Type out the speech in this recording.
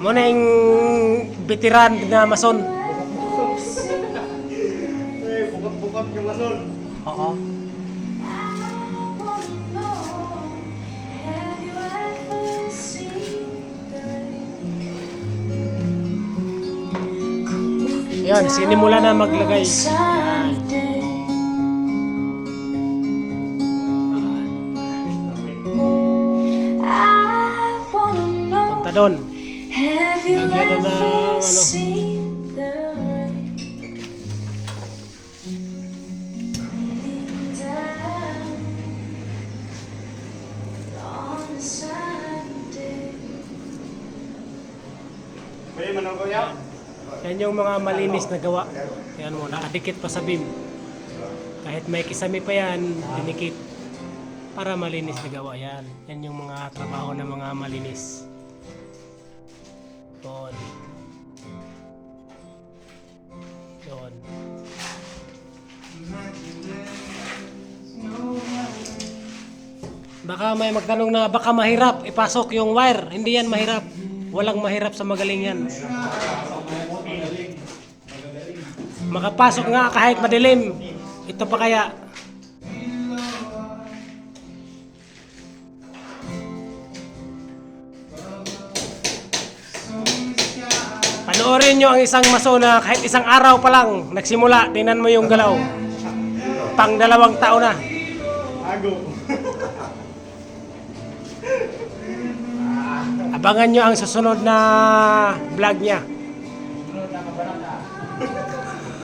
Muna yung veteran na mason. Bukot-bukot yung mason. Oo. Yan, sinimula na maglagay. Yan. Punta doon. Lagyan na ng ano. Pwede man ako kuya? Yan yung mga malinis na gawa. Yan mo, nakadikit pa sa beam. Kahit may kisame pa yan, dinikit. Para malinis na gawa yan. Yan yung mga trabaho ng mga malinis. Yun. Yun. Baka may magtanong na baka mahirap ipasok yung wire. Hindi yan mahirap. Walang mahirap sa magaling yan. Makapasok nga kahit madilim. Ito pa kaya. Panoorin nyo ang isang maso na kahit isang araw pa lang nagsimula. Tingnan mo yung galaw. Pang 2 taon na. Ago. Abangan nyo ang susunod na vlog niya.